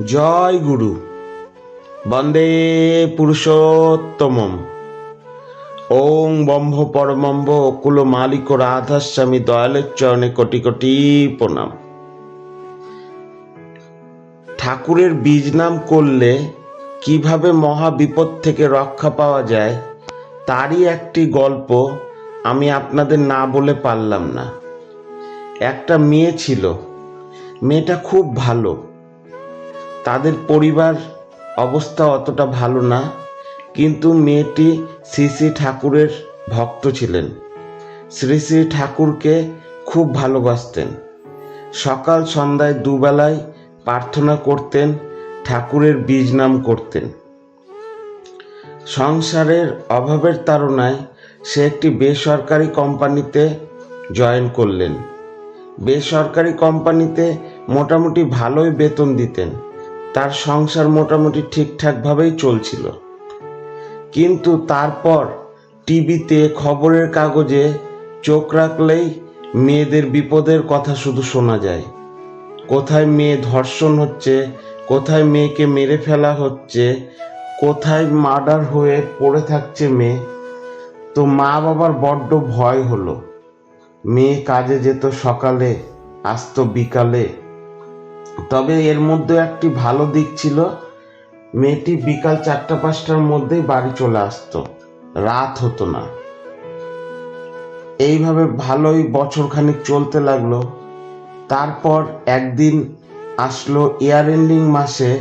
জয় গুরু। বন্দে পুরুষোত্তমম। ওং ব্রহ্ম পরমম্ব অকুল মালিক রাধাস্বামী দয়ালের চরণে কোটি কোটি প্রণাম। ঠাকুরের বীজ নাম করলে কিভাবে মহা বিপদ থেকে রক্ষা পাওয়া যায় তারই একটি গল্প আমি আপনাদের না বলে পারলাম না। একটা মেয়ে ছিল, মেয়েটা খুব ভালো। তাদের পরিবার অবস্থা অতটা ভালো না, কিন্তু মেয়েটি শ্রী শ্রী ঠাকুরের ভক্ত ছিলেন। শ্রী শ্রী ঠাকুরকে খুব ভালোবাসতেন। সকাল সন্ধ্যায় দুবেলায় প্রার্থনা করতেন, ঠাকুরের বীজ নাম করতেন। সংসারের অভাবের তাড়নায় সে একটি বেসরকারি কোম্পানিতে জয়েন করলেন। বেসরকারি কোম্পানিতে মোটামুটি ভালোই বেতন দিতেন। তার সংসার মোটামুটি ঠিকঠাকভাবেই চলছিল। কিন্তু তারপর টিভিতে, খবরের কাগজে চোখ রাখলেই মেয়েদের বিপদের কথা শুধু শোনা যায়। কোথায় মেয়ে ধর্ষণ হচ্ছে, কোথায় মেয়েকে মেরে ফেলা হচ্ছে, কোথায় মার্ডার হয়ে পড়ে থাকছে মেয়ে। তো মা বাবার বড্ড ভয় হলো। মেয়ে কাজে যেত সকালে, আসতো বিকালে। তবে এর মধ্যে একটি ভালো দিক ছিল, মেয়েটি বিকাল 4টা-5টার মধ্যেই বাড়ি চলে আসতো, রাত হতো না। এইভাবে ভালোই বছরখানিক চলতে লাগলো। তারপর একদিন আসলো ইয়ার এন্ডিং মাসে।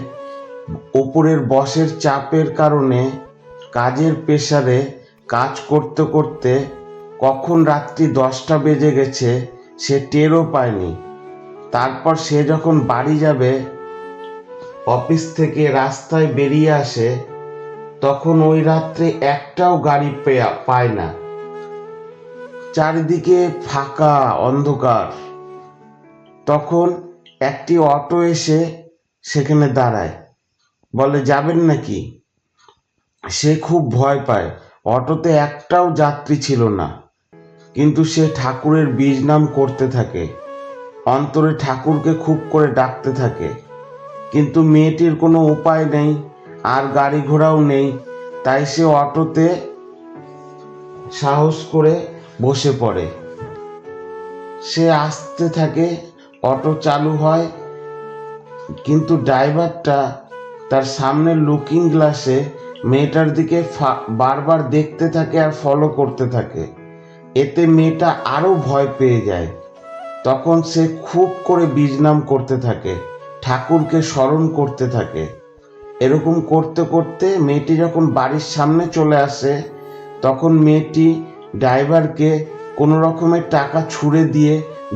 উপরের বসের চাপের কারণে, কাজের প্রেসারে কাজ করতে করতে কখন রাত্রি 10টা বেজে গেছে সে টেরও পায়নি। তারপর সে যখন বাড়ি যাবে, অফিস থেকে রাস্তায় বেরিয়ে আসে, তখন ওই রাত্রে একটাও গাড়ি পায় না। চারিদিকে ফাঁকা অন্ধকার। তখন একটি অটো এসে সেখানে দাঁড়ায়, বলে যাবেন নাকি? সে খুব ভয় পায়। অটোতে একটাও যাত্রী ছিল না, কিন্তু সে ঠাকুরের বীজ নাম করতে থাকে, অন্তরে ঠাকুরকে খুব করে ডাকতে থাকে। কিন্তু মেয়েটির কোনো উপায় নেই, আর গাড়ি ঘোড়াও নেই। তাই সে অটোতে সাহস করে বসে পড়ে। সে আসতে থাকে, অটো চালু হয়, কিন্তু ড্রাইভারটা তার সামনে লুকিং গ্লাসে মেয়েটার দিকে বারবার দেখতে থাকে আর ফলো করতে থাকে। এতে মেয়েটা আরো ভয় পেয়ে যায়। তখন সে খুব করে বীজ নাম করতে থাকে, ঠাকুরকে স্মরণ করতে থাকে। এরকম করতে করতে মেয়েটি যখন বাড়ির সামনে চলে আসে, তখন মেয়েটি ড্রাইভারকে কোনো রকমের টাকা ছুঁড়ে দিয়ে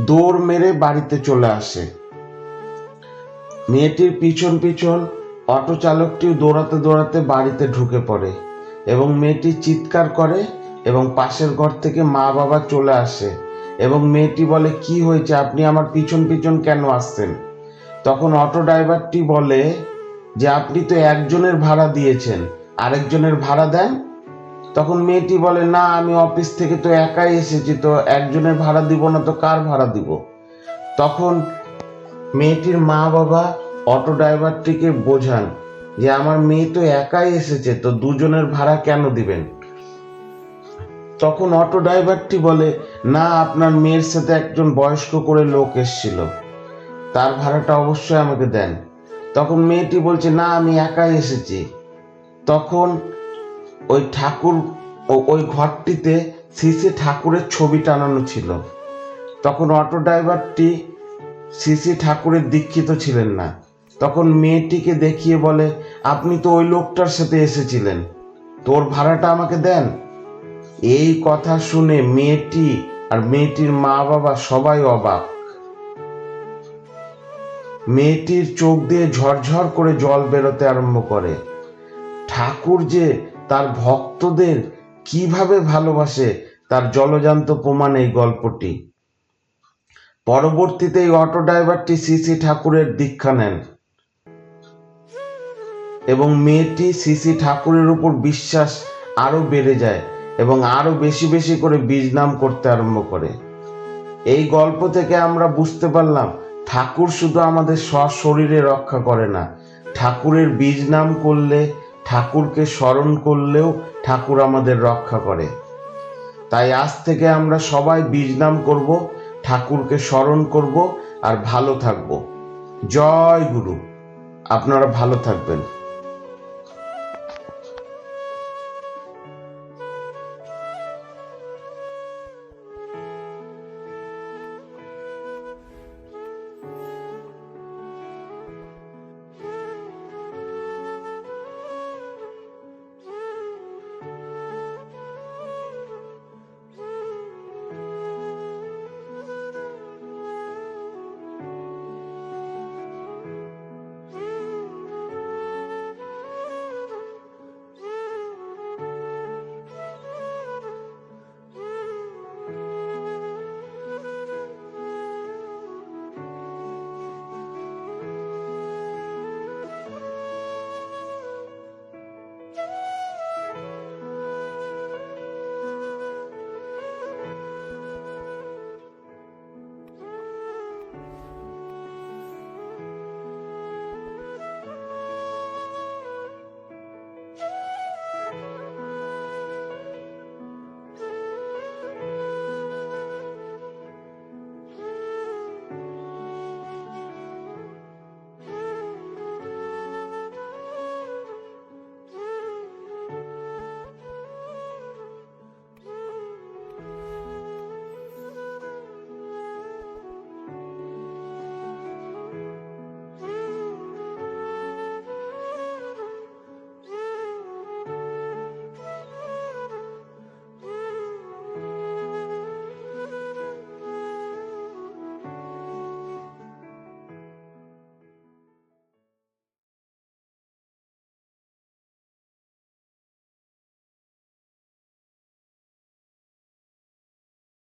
দৌড় মেরে বাড়িতে চলে আসে। মেয়েটির পিছন পিছন অটো চালকটিও দৌড়াতে দৌড়াতে বাড়িতে ঢুকে পড়ে এবং মেয়েটি চিৎকার করে এবং পাশের ঘর থেকে মা বাবা চলে আসে এবং মেয়েটি বলে, কি হয়েছে, আপনি আমার পিছন পিছন কেন আসছেন? তখন অটো ড্রাইভারটি বলে যে আপনি তো একজনের ভাড়া দিয়েছেন, আরেকজনের ভাড়া দেন। তখন মেয়েটি বলে, না, আমি অফিস থেকে তো একাই এসেছি, তো একজনের ভাড়া দিব না তো কার ভাড়া দিব? তখন মেয়েটির মা বাবা অটো ড্রাইভারটিকে বোঝান যে আমার মেয়ে তো একাই এসেছে, তো দুজনের ভাড়া কেন দিবেন? তখন অটো ড্রাইভারটি বলে, না, আপনার মেয়ের সাথে একজন বয়স্ক করে লোক এসেছিল, তার ভাড়াটা অবশ্যই আমাকে দেন। তখন মেয়েটি বলছে, না, আমি একাই এসেছি। তখন ওই ঠাকুর, ওই ঘরটিতে শ্রী শ্রী ঠাকুরের ছবি টানানো ছিল। তখন অটো ড্রাইভারটি শ্রী শ্রী ঠাকুরের দীক্ষিত ছিলেন না। তখন মেয়েটিকে দেখিয়ে বলে, আপনি তো ওই লোকটার সাথে এসেছিলেন, তোর ভাড়াটা আমাকে দেন। এই কথা শুনে মেয়েটি আর মেয়েটির মা বাবা সবাই অবাক। মেয়েটির চোখ দিয়ে ঝরঝর করে জল বেরোতে আরম্ভ করে। ঠাকুর যে তার ভক্তদের কিভাবে ভালোবাসে তার জলজান্ত প্রমাণ এই গল্পটি। পরবর্তীতে এই অটো ড্রাইভারটি শ্রী শ্রী ঠাকুরের দীক্ষা নেন এবং মেয়েটি শ্রী শ্রী ঠাকুরের উপর বিশ্বাস আরো বেড়ে যায় এবং আরো বেশি বেশি করে বীজ নাম করতে আরম্ভ করে। এই গল্প থেকে আমরা বুঝতে পারলাম, ঠাকুর শুধু আমাদের সশরীরে রক্ষা করে না, ঠাকুরের বীজ নাম করলে, ঠাকুরকে স্মরণ করলেও ঠাকুর আমাদের রক্ষা করে। তাই আজ থেকে আমরা সবাই বীজ নাম করব, ঠাকুরকে স্মরণ করব আর ভালো থাকব। জয় গুরু। আপনারা ভালো থাকবেন।